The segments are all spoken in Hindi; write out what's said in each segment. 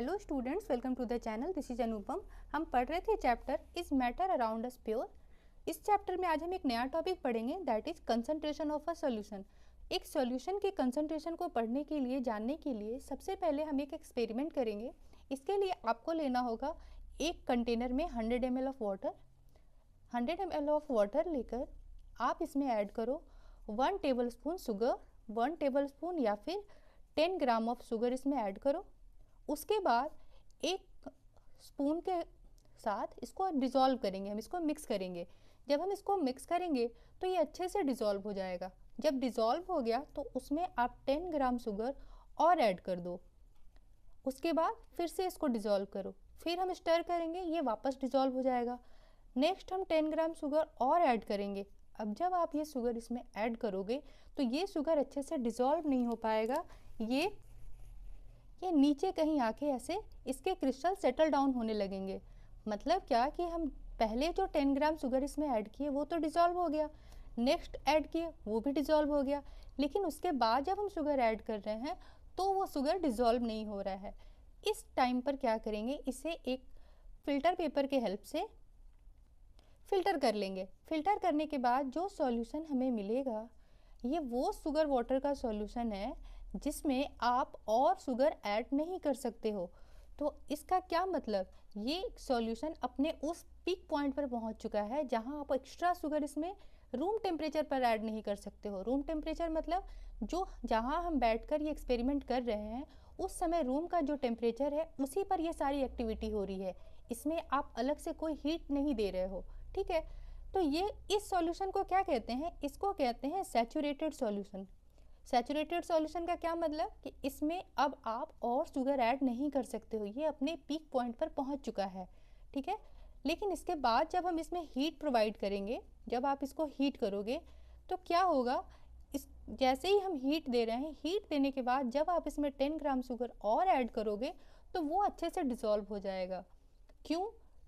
Hello students, welcome to the channel. This is Anupam. हम पढ़ रहे थे chapter is matter around us pure. इस चैप्टर में आज हम एक नया टॉपिक पढ़ेंगे, that is concentration of a solution. एक सॉल्यूशन के कंसंट्रेशन को पढ़ने के लिए, जानने के लिए सबसे पहले हम एक एक्सपेरिमेंट करेंगे। इसके लिए आपको लेना होगा एक कंटेनर में 100 ml of water. 100 ml of water लेकर आप इसमें ऐड करो 1 table spoon sugar, 1 table spoon या फिर 10 ग्राम ऑफ शुगर इसमें ऐड करो। उसके बाद एक स्पून के साथ इसको डिज़ोल्व करेंगे, हम इसको मिक्स करेंगे। जब हम इसको मिक्स करेंगे तो ये अच्छे से डिज़ोल्व हो जाएगा। जब डिज़ोल्व हो गया तो उसमें आप 10 ग्राम शुगर और ऐड कर दो। उसके बाद फिर से इसको डिज़ोल्व करो, फिर हम स्टर करेंगे, ये वापस डिज़ोल्व हो जाएगा। नेक्स्ट हम 10 ग्राम शुगर और ऐड करेंगे। अब जब आप ये शुगर इसमें ऐड करोगे तो ये शुगर अच्छे से डिज़ोल्व नहीं हो पाएगा, ये नीचे कहीं आके ऐसे इसके क्रिस्टल सेटल डाउन होने लगेंगे। मतलब क्या कि हम पहले जो 10 ग्राम शुगर इसमें ऐड किए वो तो डिज़ोल्व हो गया, नेक्स्ट ऐड किए वो भी डिज़ोल्व हो गया, लेकिन उसके बाद जब हम शुगर ऐड कर रहे हैं तो वो शुगर डिज़ोल्व नहीं हो रहा है। इस टाइम पर क्या करेंगे, इसे एक फ़िल्टर पेपर के हेल्प से फ़िल्टर कर लेंगे। फ़िल्टर करने के बाद जो सॉल्यूशन हमें मिलेगा ये वो शुगर वाटर का सॉल्यूशन है जिसमें आप और शुगर ऐड नहीं कर सकते हो। तो इसका क्या मतलब, ये सॉल्यूशन अपने उस पीक पॉइंट पर पहुंच चुका है जहां आप एक्स्ट्रा शुगर इसमें रूम टेम्परेचर पर ऐड नहीं कर सकते हो। रूम टेम्परेचर मतलब जो जहां हम बैठकर ये एक्सपेरिमेंट कर रहे हैं उस समय रूम का जो टेम्परेचर है उसी पर ये सारी एक्टिविटी हो रही है, इसमें आप अलग से कोई हीट नहीं दे रहे हो। ठीक है, तो ये इस सॉल्यूशन को क्या कहते हैं, इसको कहते हैं सैचुरेटेड सॉल्यूशन। सैचुरेटेड सॉल्यूशन का क्या मतलब कि इसमें अब आप और शुगर ऐड नहीं कर सकते हो, ये अपने पीक पॉइंट पर पहुंच चुका है। ठीक है, लेकिन इसके बाद जब हम इसमें हीट प्रोवाइड करेंगे, जब आप इसको हीट करोगे तो क्या होगा, इस जैसे ही हम हीट दे रहे हैं, हीट देने के बाद जब आप इसमें 10 ग्राम शुगर और ऐड करोगे तो वो अच्छे से डिज़ोल्व हो जाएगा। क्यों?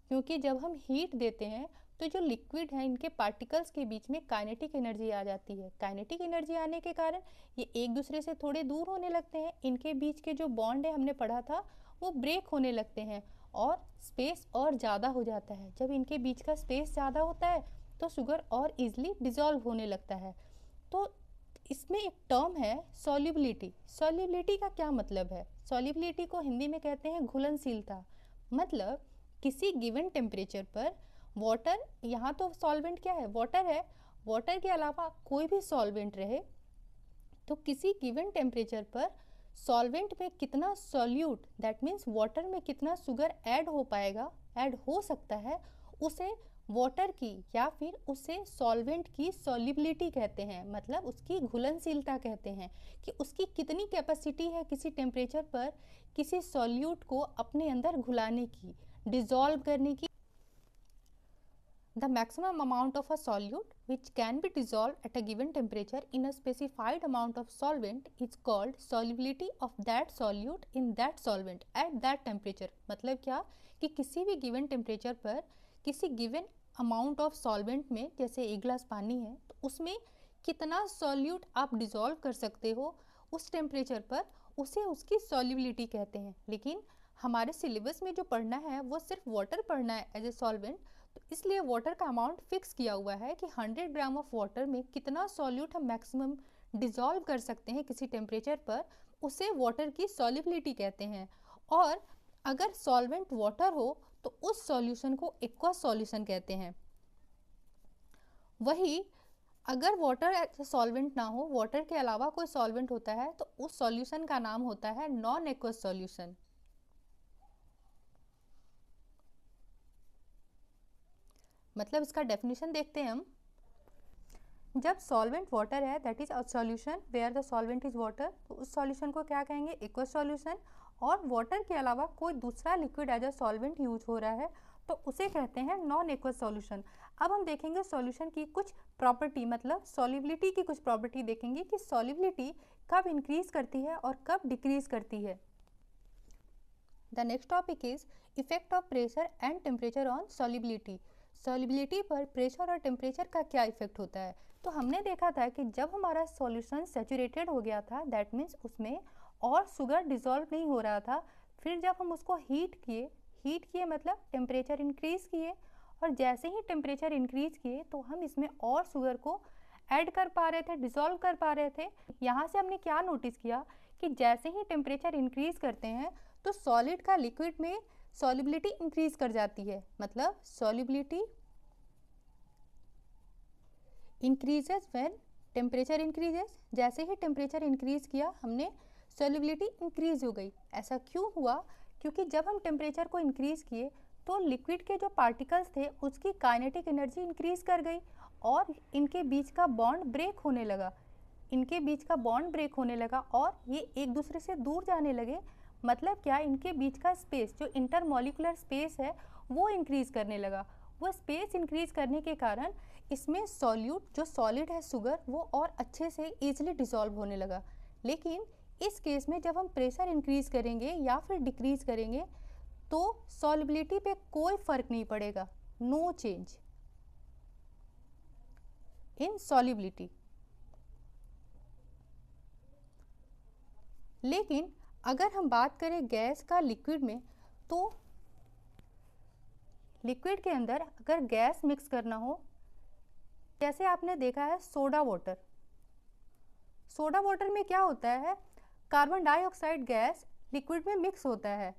क्योंकि जब हम हीट देते हैं तो जो लिक्विड है इनके पार्टिकल्स के बीच में काइनेटिक एनर्जी आ जाती है। काइनेटिक एनर्जी आने के कारण ये एक दूसरे से थोड़े दूर होने लगते हैं, इनके बीच के जो बॉन्ड है हमने पढ़ा था वो ब्रेक होने लगते हैं और स्पेस और ज़्यादा हो जाता है। जब इनके बीच का स्पेस ज़्यादा होता है तो शुगर और ईजिली डिज़ोल्व होने लगता है। तो इसमें एक टर्म है सॉल्युबिलिटी। सॉल्युबिलिटी का क्या मतलब है, सॉल्युबिलिटी को हिंदी में कहते हैं घुलनशीलता। मतलब किसी गिवन टेम्परेचर पर वाटर, यहाँ तो सॉल्वेंट क्या है, वाटर है, वाटर के अलावा कोई भी सॉल्वेंट रहे तो किसी गिवन टेम्परेचर पर सॉल्वेंट में कितना सॉल्यूट, दैट मीन्स वाटर में कितना शुगर ऐड हो पाएगा, ऐड हो सकता है, उसे वाटर की या फिर उसे सॉल्वेंट की सॉल्युबिलिटी कहते हैं। मतलब उसकी घुलनशीलता कहते हैं कि उसकी कितनी कैपेसिटी है किसी टेम्परेचर पर किसी सॉल्यूट को अपने अंदर घुलाने की, डिज़ोल्व करने की। The maximum amount of a solute which can be dissolved at a given temperature in a specified amount of solvent is called solubility of that solute in that solvent at that temperature। मतलब क्या कि किसी भी given temperature पर किसी given amount of solvent में, जैसे 1 गिलास पानी है तो उसमें कितना solute आप dissolve कर सकते हो उस टेम्परेचर पर, उसे उसकी solubility कहते हैं। लेकिन हमारे सिलेबस में जो पढ़ना है वो सिर्फ वाटर पढ़ना है एज ए सॉल्वेंट, तो इसलिए वाटर का अमाउंट फिक्स किया हुआ है कि 100 ग्राम ऑफ वाटर में कितना सॉल्यूट हम मैक्सिमम डिज़ोल्व कर सकते हैं किसी टेम्परेचर पर, उसे वाटर की सॉल्युबिलिटी कहते हैं। और अगर सॉल्वेंट वाटर हो तो उस सॉल्यूशन को एक्वस सॉल्यूशन कहते हैं। वही अगर वाटर सॉल्वेंट ना हो, वाटर के अलावा कोई सॉल्वेंट होता है तो उस सॉल्यूशन का नाम होता है नॉन एक्वस सॉल्यूशन। मतलब इसका डेफिनेशन देखते हैं हम। जब सॉल्वेंट वाटर है, that is a solution where the solvent is water, तो उस सॉल्यूशन को क्या कहेंगे, एक्वस सॉल्यूशन। और वाटर के अलावा कोई दूसरा liquid as a solvent use हो रहा है तो उसे कहते हैं नॉन एक्वस सॉल्यूशन। अब हम देखेंगे सॉल्यूशन की कुछ प्रॉपर्टी, मतलब सॉल्युबिलिटी की कुछ प्रॉपर्टी देखेंगे कि सॉल्युबिलिटी कब इंक्रीज करती है और कब डिक्रीज करती है। The next topic is effect of pressure and temperature on solubility. Solubility पर प्रेशर और टेम्परेचर का क्या इफेक्ट होता है। तो हमने देखा था कि जब हमारा सॉल्यूशन सैचुरेटेड हो गया था, दैट मीन्स उसमें और शुगर डिज़ोल्व नहीं हो रहा था, फिर जब हम उसको हीट किए मतलब टेम्परेचर इंक्रीज़ किए, और जैसे ही टेम्परेचर इंक्रीज़ किए तो हम इसमें और शुगर को ऐड कर पा रहे थे, डिसॉल्व कर पा रहे थे। यहाँ से हमने क्या नोटिस किया कि जैसे ही टेम्परेचर इंक्रीज़ करते हैं तो सॉलिड का लिक्विड में सॉल्युबिलिटी इंक्रीज़ कर जाती है, मतलब solubility increases when temperature increases. जैसे ही टेम्परेचर इंक्रीज़ किया हमने सॉल्युबिलिटी इंक्रीज़ हो गई। ऐसा क्यों हुआ? क्योंकि जब हम टेम्परेचर को इंक्रीज़ किए तो लिक्विड के जो पार्टिकल्स थे उसकी काइनेटिक एनर्जी इंक्रीज़ कर गई और इनके बीच का बॉन्ड ब्रेक होने लगा, और ये एक दूसरे से दूर जाने लगे। मतलब क्या, इनके बीच का स्पेस, जो इंटरमॉलिक्यूलर स्पेस है, वो इंक्रीज़ करने लगा। वो स्पेस इंक्रीज़ करने के कारण इसमें जो सॉलिड है शुगर, वो और अच्छे से ईजिली डिसॉल्व होने लगा। लेकिन इस केस में जब हम प्रेशर इंक्रीज़ करेंगे या फिर डिक्रीज़ करेंगे तो सॉल्युबिलिटी पे कोई फ़र्क नहीं पड़ेगा, नो चेंज इन सॉल्युबिलिटी। लेकिन अगर हम बात करें गैस का लिक्विड में, तो लिक्विड के अंदर अगर गैस मिक्स करना हो, जैसे आपने देखा है सोडा वाटर में क्या होता है, कार्बन डाइऑक्साइड गैस लिक्विड में मिक्स होता है।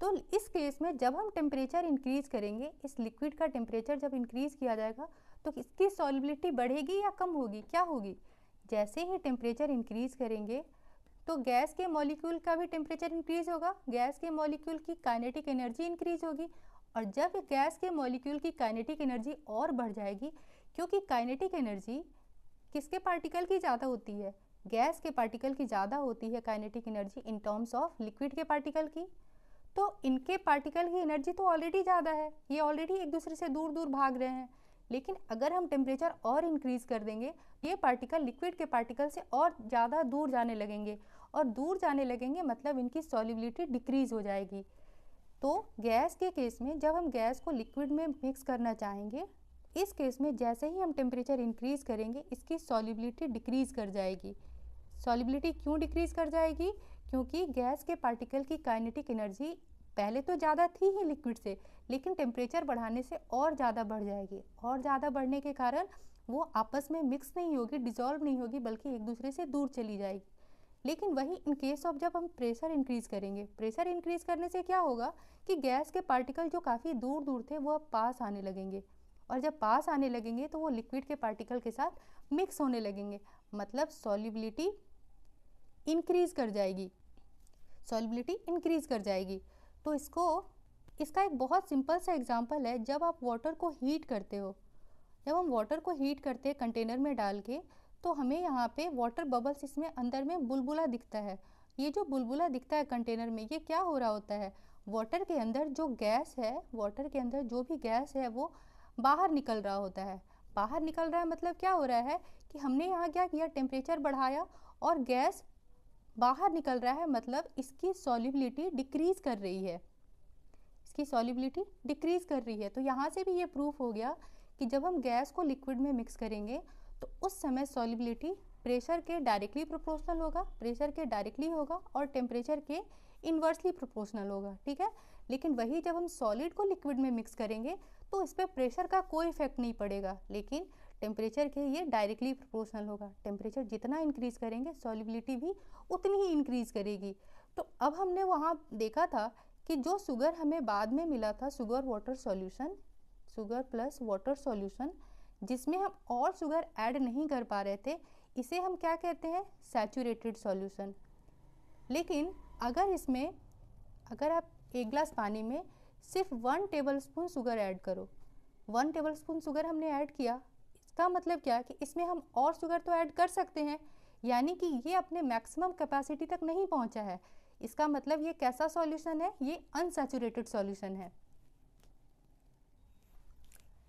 तो इस केस में जब हम टेम्परेचर इंक्रीज़ करेंगे, इस लिक्विड का टेम्परेचर जब इंक्रीज़ किया जाएगा तो इसकी सॉल्युबिलिटी बढ़ेगी या कम होगी? क्या होगी? जैसे ही टेम्परेचर इंक्रीज़ करेंगे तो गैस के मॉलिक्यूल का भी टेम्परेचर इंक्रीज़ होगा, गैस के मॉलिक्यूल की काइनेटिक एनर्जी इंक्रीज़ होगी, और जब गैस के मॉलिक्यूल की काइनेटिक एनर्जी और बढ़ जाएगी, क्योंकि काइनेटिक एनर्जी किसके पार्टिकल की ज़्यादा होती है? गैस के पार्टिकल की ज़्यादा होती है kinetic energy in terms of liquid के पार्टिकल की। तो इनके पार्टिकल की एनर्जी तो ऑलरेडी ज़्यादा है, ये ऑलरेडी एक दूसरे से दूर दूर भाग रहे हैं। लेकिन अगर हम टेम्परेचर और इंक्रीज़ कर देंगे, ये पार्टिकल लिक्विड के पार्टिकल से और ज़्यादा दूर जाने लगेंगे, और दूर जाने लगेंगे मतलब इनकी सॉल्युबिलिटी डिक्रीज़ हो जाएगी। तो गैस के केस में जब हम गैस को लिक्विड में मिक्स करना चाहेंगे, इस केस में जैसे ही हम टेम्परेचर इंक्रीज़ करेंगे इसकी सॉल्युबिलिटी डिक्रीज़ कर जाएगी। सॉल्युबिलिटी क्यों डिक्रीज़ कर जाएगी? क्योंकि गैस के पार्टिकल की काइनेटिक एनर्जी पहले तो ज़्यादा थी ही लिक्विड से, लेकिन टेम्परेचर बढ़ाने से और ज़्यादा बढ़ जाएगी, और ज़्यादा बढ़ने के कारण वो आपस में मिक्स नहीं होगी, डिसॉल्व नहीं होगी, बल्कि एक दूसरे से दूर चली जाएगी। लेकिन वही इन केस ऑफ जब हम प्रेशर इंक्रीज़ करेंगे, प्रेशर इंक्रीज़ करने से क्या होगा कि गैस के पार्टिकल जो काफ़ी दूर दूर थे वो अब पास आने लगेंगे, और जब पास आने लगेंगे तो वो लिक्विड के पार्टिकल के साथ मिक्स होने लगेंगे, मतलब सॉल्युबिलिटी इंक्रीज़ कर जाएगी। तो इसका एक बहुत सिंपल सा एग्जांपल है, जब आप वाटर को हीट करते हो, जब हम वाटर को हीट करते हैं कंटेनर में डाल के, तो हमें यहाँ पे वाटर बबल्स, इसमें अंदर में बुलबुला दिखता है। ये जो बुलबुला दिखता है कंटेनर में, ये क्या हो रहा होता है? वाटर के अंदर जो भी गैस है वो बाहर निकल रहा होता है। बाहर निकल रहा है मतलब क्या हो रहा है कि हमने यहाँ क्या किया, टेम्परेचर बढ़ाया और गैस बाहर निकल रहा है, मतलब इसकी सॉल्युबिलिटी डिक्रीज़ कर रही है। तो यहाँ से भी ये प्रूफ हो गया कि जब हम गैस को लिक्विड में मिक्स करेंगे तो उस समय सॉल्युबिलिटी प्रेशर के डायरेक्टली प्रोपोर्शनल होगा और टेम्परेचर के इन्वर्सली प्रोपोर्शनल होगा, ठीक है। लेकिन वही जब हम सॉलिड को लिक्विड में मिक्स करेंगे तो इस पर प्रेशर का कोई इफेक्ट नहीं पड़ेगा, लेकिन टेम्परेचर के ये डायरेक्टली प्रोपोर्शनल होगा। टेम्परेचर जितना इंक्रीज़ करेंगे सॉल्युबिलिटी भी उतनी ही इंक्रीज़ करेगी। तो अब हमने वहाँ देखा था कि जो शुगर हमें बाद में मिला था, शुगर प्लस वाटर सॉल्यूशन, जिसमें हम और शुगर ऐड नहीं कर पा रहे थे, इसे हम क्या कहते हैं? Saturated solution. लेकिन अगर आप एक गिलास पानी में सिर्फ 1 टेबलस्पून शुगर ऐड करो, 1 टेबलस्पून शुगर हमने ऐड किया, इसका मतलब क्या कि इसमें हम और शुगर तो ऐड कर सकते हैं, यानी कि ये अपने मैक्सिमम कैपेसिटी तक नहीं पहुंचा है। इसका मतलब ये कैसा सॉल्यूशन है? ये अनसैचुरेटेड सॉल्यूशन है।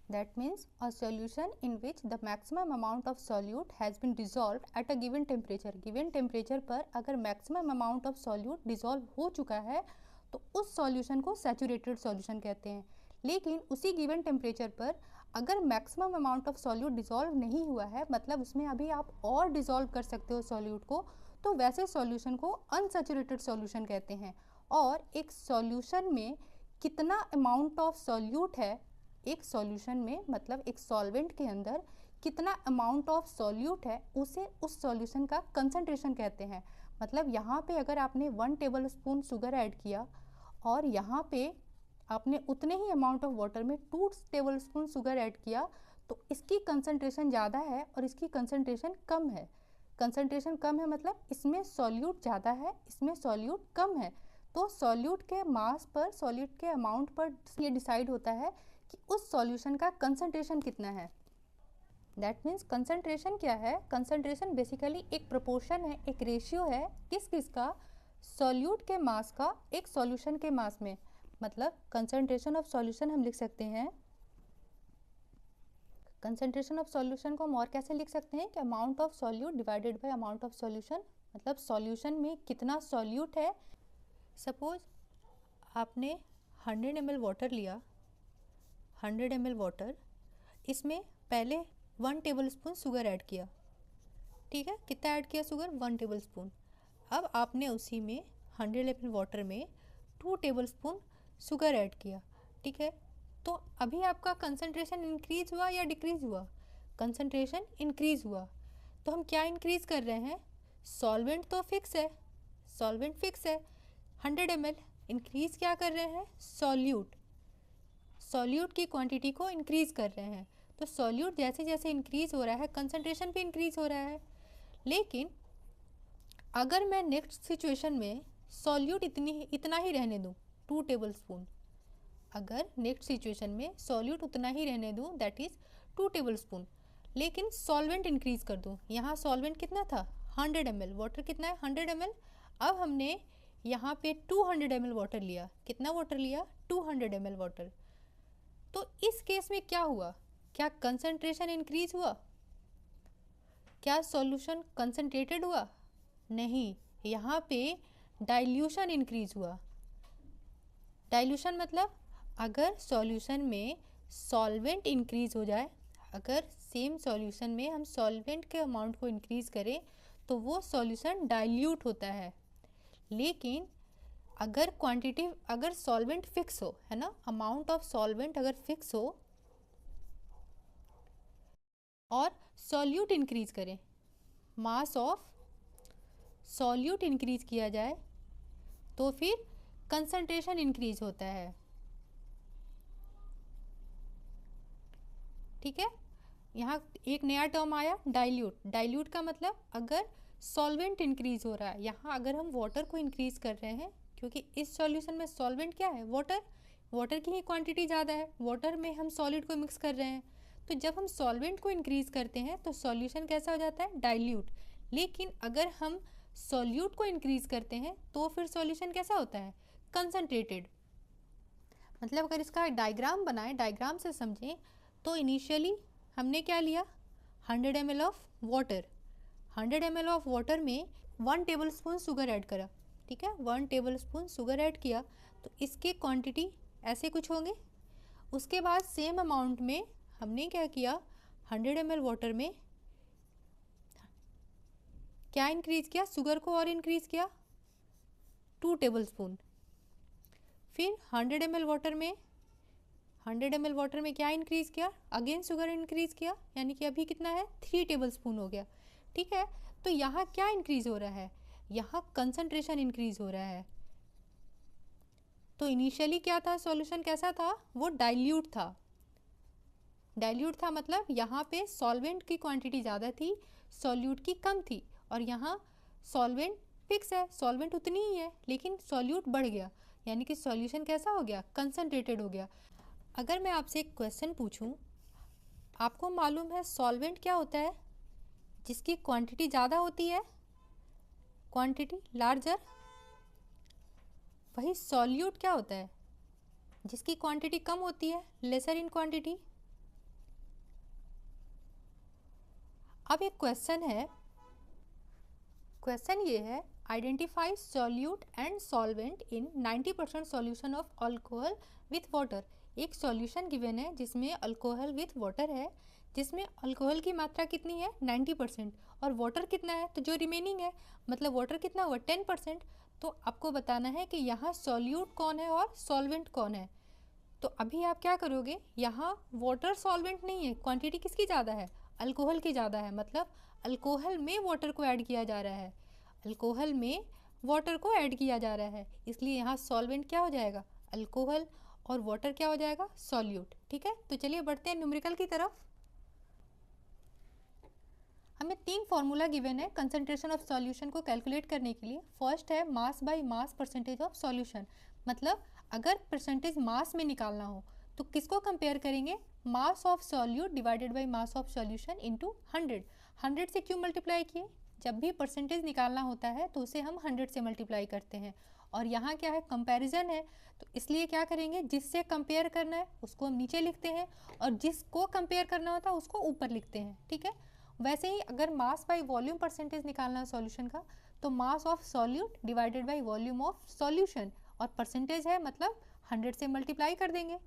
That means a solution in which the maximum amount of solute has been dissolved at a given temperature. Given temperature पर अगर maximum amount of solute dissolve हो चुका है तो उस solution को saturated solution कहते हैं। लेकिन उसी given temperature पर अगर maximum amount of solute dissolve नहीं हुआ है, मतलब उसमें अभी आप और dissolve कर सकते हो solute को, तो वैसे solution को unsaturated solution कहते हैं। और एक सॉल्यूशन में कितना अमाउंट ऑफ सॉल्यूट है, एक सॉल्यूशन में मतलब एक सॉल्वेंट के अंदर कितना अमाउंट ऑफ सॉल्यूट है, उसे उस सॉल्यूशन का कंसंट्रेशन कहते हैं। मतलब यहाँ पे अगर आपने 1 टेबल स्पून शुगर ऐड किया और यहाँ पे आपने उतने ही अमाउंट ऑफ वाटर में 2 टेबल स्पून शुगर ऐड किया, तो इसकी कंसंट्रेशन ज़्यादा है और इसकी कंसंट्रेशन कम है। कंसंट्रेशन कम है मतलब इसमें सॉल्यूट ज़्यादा है, इसमें सॉल्यूट कम है। तो सॉल्यूट के मास पर, सॉल्यूट के अमाउंट पर ये डिसाइड होता है कि उस सॉल्यूशन का कंसंट्रेशन कितना है। दैट मीन्स कंसंट्रेशन क्या है? कंसंट्रेशन बेसिकली एक प्रोपोर्शन है, एक रेशियो है किसका? सॉल्यूट के मास का एक सॉल्यूशन के मास में। मतलब कंसंट्रेशन ऑफ सॉल्यूशन हम लिख सकते हैं, कंसंट्रेशन ऑफ सॉल्यूशन को हम और कैसे लिख सकते हैं कि amount of solute divided by amount of solution. मतलब सॉल्यूशन में कितना सॉल्यूट है। सपोज आपने 100 ml वाटर लिया, 100 ml वाटर, इसमें पहले 1 टेबल स्पून शुगर ऐड किया, ठीक है, कितना ऐड किया शुगर? 1 table spoon. अब आपने उसी में 100 ml वाटर में 2 टेबल स्पून शुगर ऐड किया, ठीक है। तो अभी आपका कंसंट्रेशन इंक्रीज हुआ या डिक्रीज हुआ? कंसंट्रेशन इंक्रीज हुआ। तो हम क्या इंक्रीज कर रहे हैं? सॉल्वेंट तो फिक्स है, सॉल्वेंट फिक्स है 100 ml, इंक्रीज क्या कर रहे हैं? सॉल्यूट, सॉल्यूट की क्वांटिटी को इंक्रीज कर रहे हैं। तो सॉल्यूट जैसे जैसे इंक्रीज हो रहा है कंसंट्रेशन भी इंक्रीज हो रहा है। लेकिन अगर मैं नेक्स्ट सिचुएशन में सॉल्यूट इतना ही रहने दूँ, 2 टेबल स्पून, अगर नेक्स्ट सिचुएशन में सॉल्यूट उतना ही रहने दूँ, दैट इज़ 2 टेबल स्पून, लेकिन सॉल्वेंट इंक्रीज कर दूँ। यहाँ सॉल्वेंट कितना था? 100 ml, वाटर कितना है? 100 ml। अब हमने यहाँ पे 200 ml वाटर लिया, कितना वाटर लिया? 200 ml वाटर। तो इस केस में क्या हुआ? क्या कंसंट्रेशन इंक्रीज हुआ? क्या सॉल्यूशन कंसंट्रेटेड हुआ? नहीं, यहाँ पे डाइल्यूशन इंक्रीज हुआ। डाइल्यूशन मतलब अगर सॉल्यूशन में सॉल्वेंट इंक्रीज हो जाए, अगर सेम सॉल्यूशन में हम सॉल्वेंट के अमाउंट को इंक्रीज करें तो वो सॉल्यूशन डाइल्यूट होता है। लेकिन अगर क्वांटिटी, अगर सॉल्वेंट फिक्स हो, है ना, अमाउंट ऑफ सॉल्वेंट अगर फिक्स हो और सॉल्यूट इंक्रीज करें, मास ऑफ सॉल्यूट इंक्रीज किया जाए, तो फिर कंसंट्रेशन इंक्रीज होता है, ठीक है। यहाँ एक नया टर्म आया, डाइल्यूट। डाइल्यूट का मतलब अगर सॉल्वेंट इंक्रीज हो रहा है, यहाँ अगर हम वाटर को इंक्रीज कर रहे हैं, क्योंकि इस सॉल्यूशन में सॉल्वेंट क्या है? वाटर, वाटर की ही क्वांटिटी ज़्यादा है, वाटर में हम सॉलिड को मिक्स कर रहे हैं। तो जब हम सॉल्वेंट को इंक्रीज करते हैं तो सॉल्यूशन कैसा हो जाता है? डाइल्यूट। लेकिन अगर हम सॉल्यूट को इंक्रीज करते हैं तो फिर सॉल्यूशन कैसा होता है? कंसंट्रेटेड। मतलब अगर इसका डायग्राम बनाए, डायग्राम से समझें, तो इनिशियली हमने क्या लिया? 100 ml of water, 100 ml of water में 1 टेबल स्पून शुगर ऐड करा, ठीक है, 1 टेबल स्पून शुगर ऐड किया, तो इसके क्वांटिटी ऐसे कुछ होंगे। उसके बाद सेम अमाउंट में हमने क्या किया? 100 ml वाटर में क्या इंक्रीज किया? शुगर को और इंक्रीज किया, 2 टेबल स्पून। फिर 100 ml वाटर में, 100 ml वाटर में क्या इंक्रीज किया? अगेन शुगर इंक्रीज किया, यानी कि अभी कितना है? 3 टेबल स्पून हो गया, ठीक है। तो यहाँ क्या इंक्रीज हो रहा है? यहाँ कंसंट्रेशन इंक्रीज हो रहा है। तो इनिशियली क्या था? सॉल्यूशन कैसा था? वो डाइल्यूट था। डाइल्यूट था मतलब यहाँ पे सॉल्वेंट की क्वांटिटी ज़्यादा थी, सॉल्यूट की कम थी, और यहाँ सॉल्वेंट फिक्स है, सॉल्वेंट उतनी ही है, लेकिन सॉल्यूट बढ़ गया, यानी कि सॉल्यूशन कैसा हो गया? कंसंट्रेटेड हो गया। अगर मैं आपसे एक क्वेश्चन पूछूं, आपको मालूम है सॉल्वेंट क्या होता है? जिसकी क्वांटिटी ज़्यादा होती है, क्वांटिटी लार्जर। वही सॉल्यूट क्या होता है? जिसकी क्वांटिटी कम होती है, लेसर इन क्वांटिटी। अब एक क्वेश्चन है, क्वेश्चन ये है, identify solute and solvent in 90% solution of alcohol with water. एक सॉल्यूशन गिवन है जिसमें अल्कोहल विथ वाटर है, जिसमें अल्कोहल की मात्रा कितनी है 90% और वाटर कितना है, तो जो रिमेनिंग है मतलब वाटर कितना हुआ 10%। तो आपको बताना है कि यहाँ सॉल्यूट कौन है और सॉल्वेंट कौन है। तो अभी आप क्या करोगे, यहाँ वाटर सॉल्वेंट नहीं है, क्वांटिटी किसकी ज़्यादा है, अल्कोहल की ज़्यादा है, मतलब अल्कोहल में वाटर को ऐड किया जा रहा है, अल्कोहल में वाटर को ऐड किया जा रहा है, इसलिए यहाँ सॉल्वेंट क्या हो जाएगा अल्कोहल और वाटर क्या हो जाएगा सॉल्यूट। ठीक है, तो चलिए बढ़ते हैं न्यूमेरिकल की तरफ। हमें 3 फॉर्मूला गिवन है कंसंट्रेशन ऑफ सॉल्यूशन को कैलकुलेट करने के लिए। फर्स्ट है mass by mass percentage of solution, मतलब अगर परसेंटेज मास में निकालना हो तो किसको कंपेयर करेंगे, mass of solute divided by mass of solution into 100। 100 से क्यों मल्टीप्लाई किए, जब भी परसेंटेज निकालना होता है तो उसे हम 100 से मल्टीप्लाई करते हैं, और यहाँ क्या है कंपैरिजन है, तो इसलिए क्या करेंगे, जिससे कंपेयर करना है उसको हम नीचे लिखते हैं और जिसको कंपेयर करना होता है उसको ऊपर लिखते हैं। ठीक है, वैसे ही अगर मास बाय वॉल्यूम परसेंटेज निकालना है सॉल्यूशन का तो mass of solute divided by volume of solution, और परसेंटेज है मतलब 100 से मल्टीप्लाई कर देंगे।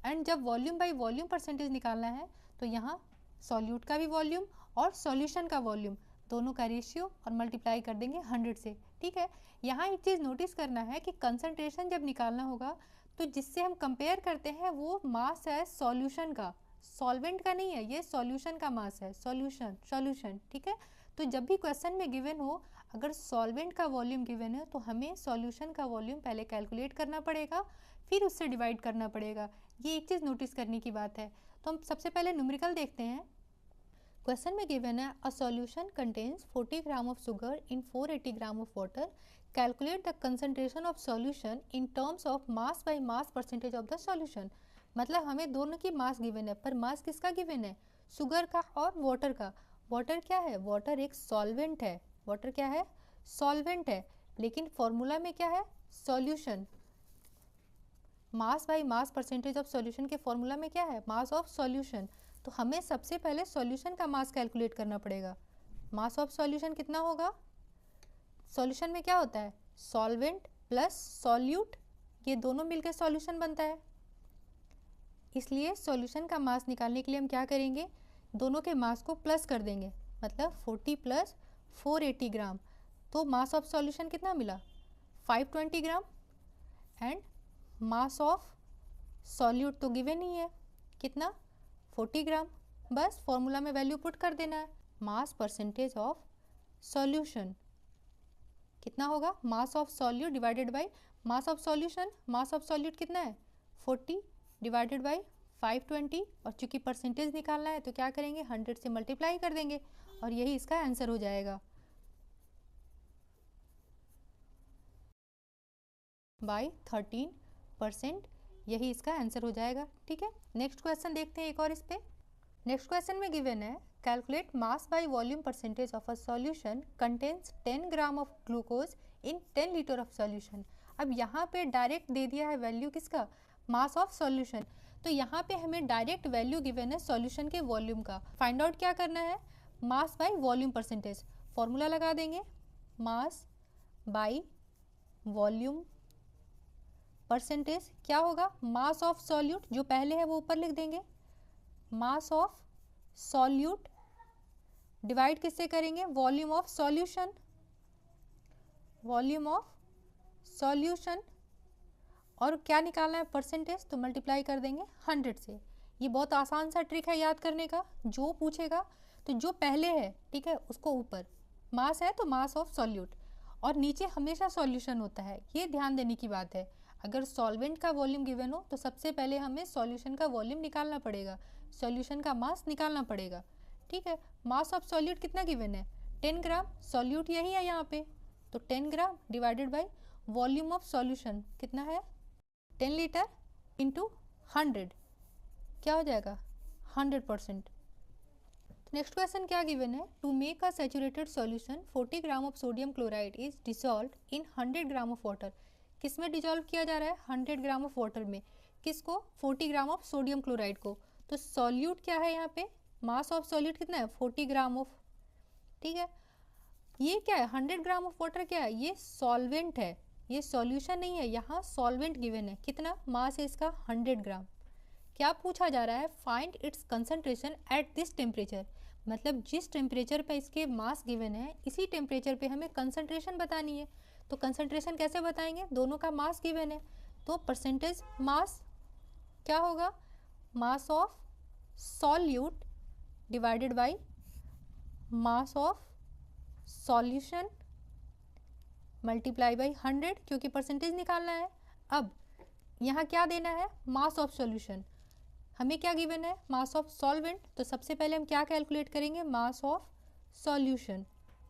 एंड जब वॉल्यूम बाय वॉल्यूम परसेंटेज निकालना है तो यहाँ सॉल्यूट का भी वॉल्यूम और सॉल्यूशन का वॉल्यूम दोनों का रेशियो और मल्टीप्लाई कर देंगे 100 से। ठीक है, यहाँ एक चीज़ नोटिस करना है कि कंसंट्रेशन जब निकालना होगा तो जिससे हम कंपेयर करते हैं वो मास है सॉल्यूशन का, सॉल्वेंट का नहीं है, ये सॉल्यूशन का मास है, सॉल्यूशन। ठीक है, तो जब भी क्वेश्चन में गिवन हो अगर सॉल्वेंट का वॉल्यूम गिवन है तो हमें सॉल्यूशन का वॉल्यूम पहले कैलकुलेट करना पड़ेगा, फिर उससे डिवाइड करना पड़ेगा, ये एक चीज़ नोटिस करने की बात है। तो हम सबसे पहले न्यूमेरिकल देखते हैं। क्वेश्चन में गिवन है a solution contains 40 gram of sugar in 480 gram of water, calculate the concentration of solution in terms of mass by mass percentage of the solution. मतलब हमें दोनों की मास गिवन है, पर मास किसका गिवन है, शुगर का और वाटर का। वाटर क्या है, वाटर एक सॉल्वेंट है, वाटर क्या है सॉल्वेंट है, लेकिन फॉर्मूला में क्या है solution. Mass by mass percentage of solution के फॉर्मूला में क्या है मास ऑफ सॉल्यूशन, तो हमें सबसे पहले सॉल्यूशन का मास कैलकुलेट करना पड़ेगा। मास ऑफ सॉल्यूशन कितना होगा, सॉल्यूशन में क्या होता है सॉल्वेंट प्लस सॉल्यूट, ये दोनों मिलकर सॉल्यूशन बनता है, इसलिए सॉल्यूशन का मास निकालने के लिए हम क्या करेंगे, दोनों के मास को प्लस कर देंगे, मतलब 40 प्लस 480 ग्राम, तो मास ऑफ सॉल्यूशन कितना मिला 520 ग्राम, एंड मास ऑफ सॉल्यूट तो गिवन ही है कितना 40 ग्राम, बस फॉर्मूला में वैल्यू पुट कर देना है। मास परसेंटेज ऑफ सॉल्यूशन कितना होगा, mass of solute divided by mass of solution, mass of solute कितना है 40 डिवाइडेड बाय 520, और चूंकि परसेंटेज निकालना है तो क्या करेंगे 100 से मल्टीप्लाई कर देंगे और यही इसका आंसर हो जाएगा बाय 13%, यही इसका आंसर हो जाएगा। ठीक है, नेक्स्ट क्वेश्चन देखते हैं एक और इस पे। नेक्स्ट क्वेश्चन में गिवन है calculate mass by volume percentage of a solution contains 10 gram of glucose in 10 litre of solution. अब यहाँ पे डायरेक्ट दे दिया है वैल्यू किसका मास ऑफ सॉल्यूशन, तो यहाँ पे हमें डायरेक्ट वैल्यू गिवन है सॉल्यूशन के वॉल्यूम का। फाइंड आउट क्या करना है, mass by volume percentage, formula लगा देंगे मास बाय वॉल्यूम परसेंटेज क्या होगा, मास ऑफ सॉल्यूट जो पहले है वो ऊपर लिख देंगे, मास ऑफ सॉल्यूट डिवाइड किससे करेंगे volume of solution, volume of solution, और क्या निकालना है परसेंटेज, तो मल्टीप्लाई कर देंगे 100 से। ये बहुत आसान सा ट्रिक है याद करने का, जो पूछेगा तो जो पहले है ठीक है उसको ऊपर, मास है तो मास ऑफ सॉल्यूट, और नीचे हमेशा सॉल्यूशन होता है, ये ध्यान देने की बात है। अगर सॉल्वेंट का वॉल्यूम गिवन हो तो सबसे पहले हमें सॉल्यूशन का वॉल्यूम निकालना पड़ेगा, सॉल्यूशन का मास निकालना पड़ेगा। ठीक है, मास ऑफ सॉल्यूट कितना गिवन है 10 ग्राम, सॉल्यूट यही है यहाँ पे, तो 10 gram divided by volume of solution कितना है 10 लीटर इंटू 100, क्या हो जाएगा 100%। नेक्स्ट क्वेश्चन क्या गिवन है, to make a saturated solution 40 gram of sodium chloride is dissolved in 100 gram of water. किस में डिजॉल्व किया जा रहा है 100 ग्राम ऑफ वाटर में, किसको 40 ग्राम ऑफ सोडियम क्लोराइड को, तो सॉल्यूट क्या है यहाँ पे मास ऑफ सॉल्यूट कितना है 40 ग्राम ऑफ। ठीक है, ये क्या है 100 ग्राम ऑफ वाटर क्या है, ये सॉल्वेंट है, ये सॉल्यूशन नहीं है, यहाँ सॉल्वेंट गिवन है, कितना मास है इसका 100 ग्राम, क्या पूछा जा रहा है, find its concentration at this temperature, मतलब जिस टेम्परेचर पे इसके मास गिवन है इसी टेम्परेचर पे हमें कंसंट्रेशन बतानी है। तो कंसंट्रेशन कैसे बताएंगे, दोनों का मास गिवन है, तो परसेंटेज मास क्या होगा, mass of solute divided by mass of solution multiply by 100, क्योंकि परसेंटेज निकालना है। अब यहाँ क्या देना है, मास ऑफ सॉल्यूशन, हमें क्या गिवन है, मास ऑफ सॉल्वेंट, तो सबसे पहले हम क्या कैलकुलेट करेंगे, मास ऑफ सॉल्यूशन,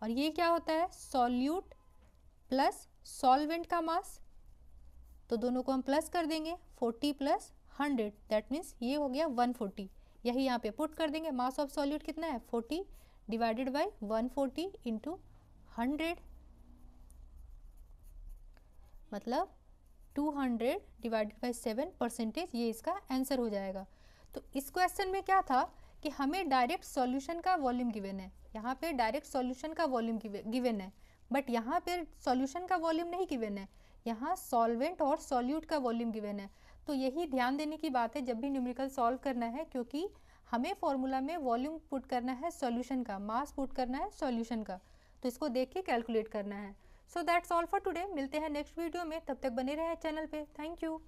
और ये क्या होता है, सॉल्यूट प्लस सॉल्वेंट का मास, तो दोनों को हम प्लस कर देंगे, 40 प्लस 100 दैट मीन्स ये हो गया 140, यही यहाँ पे पुट कर देंगे। मास ऑफ सॉल्यूट कितना है, 40 डिवाइडेड बाई 140 इंटू 100, मतलब 200 डिवाइडेड बाई 7 परसेंटेज, ये इसका आंसर हो जाएगा। तो इस क्वेश्चन में क्या था कि हमें डायरेक्ट सॉल्यूशन का वॉल्यूम गिवन है, यहाँ पे डायरेक्ट सॉल्यूशन का वॉल्यूम गिवन है, बट यहाँ पे सॉल्यूशन का वॉल्यूम नहीं गिवन है, यहाँ सॉल्वेंट और सॉल्यूट का वॉल्यूम गिवन है। तो यही ध्यान देने की बात है जब भी न्यूमेरिकल सॉल्व करना है, क्योंकि हमें फॉर्मूला में वॉल्यूम पुट करना है सॉल्यूशन का, मास पुट करना है सॉल्यूशन का, तो इसको देख के कैलकुलेट करना है। So that's all for today, मिलते हैं नेक्स्ट वीडियो में, तब तक बने रहें चैनल पे। Thank you.